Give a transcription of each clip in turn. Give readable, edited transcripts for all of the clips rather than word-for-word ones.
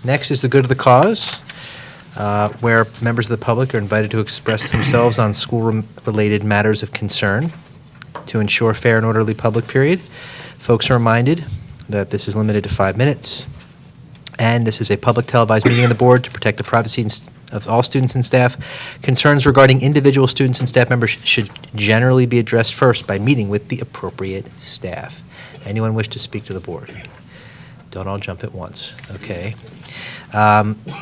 Next is the good of the cause, where members of the public are invited to express themselves on school-related matters of concern to ensure fair and orderly public period. Folks are reminded that this is limited to 5 minutes, and this is a public televised meeting of the board to protect the privacy of all students and staff. Concerns regarding individual students and staff members should generally be addressed first by meeting with the appropriate staff. Anyone wish to speak to the board? Don't all jump at once. Okay.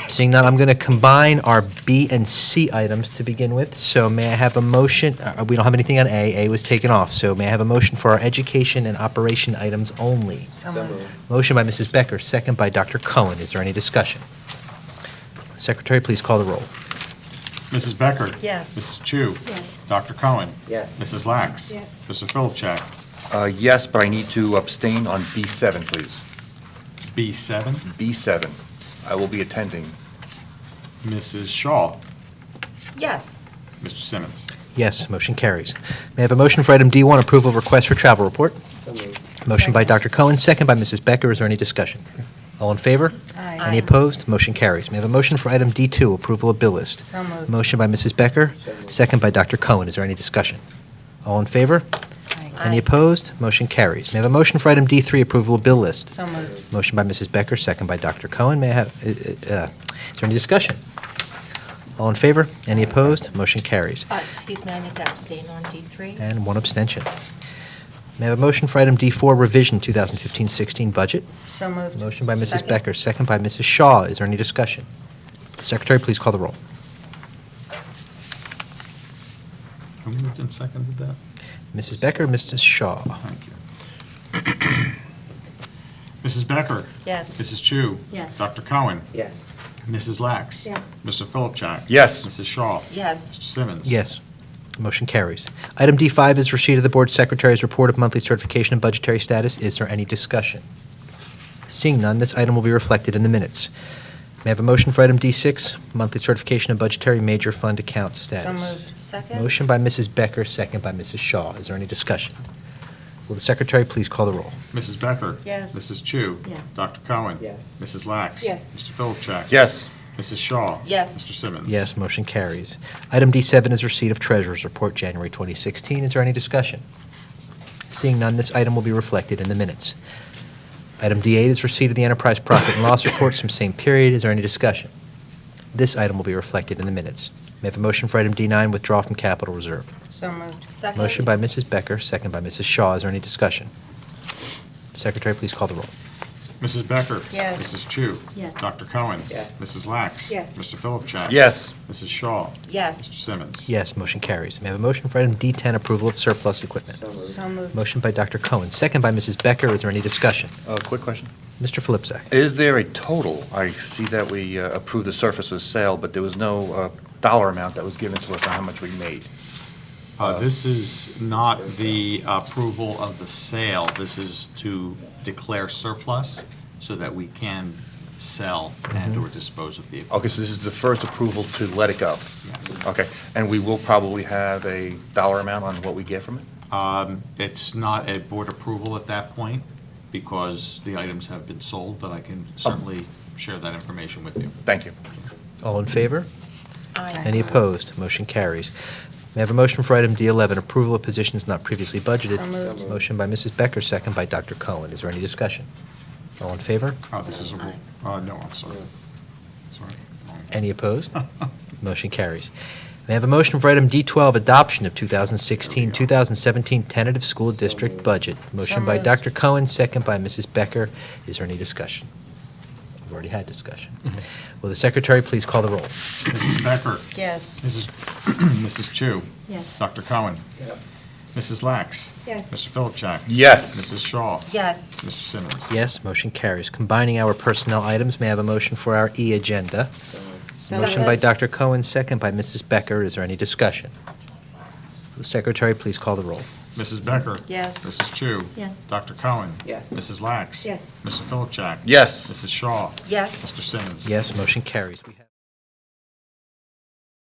Seeing none, I'm going to combine our B and C items to begin with. So may I have a motion? We don't have anything on A. A was taken off. So may I have a motion for our education and operation items only? So moved. Motion by Mrs. Becker, second by Dr. Cohen. Is there any discussion? Secretary, please call the roll. Mrs. Becker? Yes. Mrs. Chu? Yes. Dr. Cohen? Yes. Mrs. Lax? Yes. Mr. Philipchak? Yes, but I need to abstain on B7, please. B7? B7. I will be attending. Mrs. Shaw? Yes. Mr. Simmons? Yes, motion carries. May I have a motion for item D1, approval of request for travel report? So moved. Motion by Dr. Cohen, second by Mrs. Becker. Is there any discussion? All in favor? Aye. Any opposed? Motion carries. May I have a motion for item D2, approval of bill list? So moved. Motion by Mrs. Becker, second by Dr. Cohen. Is there any discussion? All in favor? Any opposed? Motion carries. May I have a motion for item D3, approval of bill list? So moved. Motion by Mrs. Becker, second by Dr. Cohen. May I have, is there any discussion? All in favor? Any opposed? Motion carries. Excuse me, I need to abstain on D3. And one abstention. May I have a motion for item D4, revision 2015-16 budget? So moved. Motion by Mrs. Second. Becker, second by Mrs. Shaw. Is there any discussion? Secretary, please call the roll. Who moved and seconded that? Mrs. Becker, Mrs. Shaw. Thank you. Mrs. Becker? Yes. Mrs. Chu? Yes. Dr. Cohen? Yes. Mrs. Lax? Yes. Mr. Philipchak? Yes. Mrs. Shaw? Yes. Mr. Simmons? Yes. Motion carries. Item D5 is receipt of the Board Secretary's report of monthly certification and budgetary status. Is there any discussion? Seeing none, this item will be reflected in the minutes. May I have a motion for item D6, monthly certification and budgetary major fund account So status? moved. Second? Motion by Mrs. Becker, second by Mrs. Shaw. Is there any discussion? Will the Secretary please call the roll? Mrs. Becker? Yes. Mrs. Chu? Yes. Dr. Cohen? Yes. Mrs. Lax? Yes. Mr. Philipchak? Yes. Mrs. Shaw? Yes. Mr. Simmons? Yes, motion carries. Item D7 is receipt of Treasurer's Report, January 2016. Is there any discussion? Seeing none, this item will be reflected in the minutes. Item D8 is receipt of the Enterprise Profit and Loss Reports from same period. Is there any discussion? This item will be reflected in the minutes. May I have a motion for item D9, withdraw from capital reserve? So moved. Second? Motion by Mrs. Becker, second by Mrs. Shaw. Is there any discussion? Secretary, please call the roll. Mrs. Becker? Yes. Mrs. Chu? Yes. Dr. Cohen? Yes. Mrs. Lax? Yes. Mr. Philipchak? Yes. Mrs. Shaw? Mr. Yes. Simmons? Yes, motion carries. May I have a motion for item D10, approval of surplus equipment? So moved. Motion by Dr. Cohen, second by Mrs. Becker. Is there any discussion? Quick question. Mr. Filipczak. Is there a total? I see that we approved the surface of sale, but there was no dollar amount that was given to us on how much we made. This is not the approval of the sale. This is to declare surplus so that we can sell and/or dispose of the equipment. Okay, so this is the first approval to let it go. Yes. Okay, and we will probably have a dollar amount on what we get from it? It's not a board approval at that point because the items have been sold, but I can certainly share that information with you. Thank you. All in favor? Aye. Any opposed? Motion carries. May I have a motion for item D11, approval of positions not previously budgeted? So moved. Motion by Mrs. Becker, second by Dr. Cohen. Is there any discussion? All in favor? This is a, no, I'm sorry. Sorry. Any opposed? Motion carries. May I have a motion for item D12, adoption of 2016-2017 tentative school district budget? Motion by moved. Dr. Cohen, second by Mrs. Becker. Is there any discussion? We've already had discussion. Will the Secretary please call the roll? Mrs. Becker? Yes. Mrs. Chu? Yes. Dr. Cohen? Yes. Mrs. Lax? Yes. Mr. Philipchak? Yes. Mrs. Shaw? Yes. Mr. Simmons? Yes, motion carries. Combining our personnel items, may I have a motion for our E agenda? So Motion moved. by Dr. Cohen, second by Mrs. Becker. Is there any discussion? Will the Secretary please call the roll? Mrs. Becker? Yes. Mrs. Chu? Yes. Dr. Cohen? Yes. Mrs. Lax? Yes. Mr. Philipchak? Yes. Mrs. Shaw? Yes. Mr. Simmons? Yes, motion carries. We have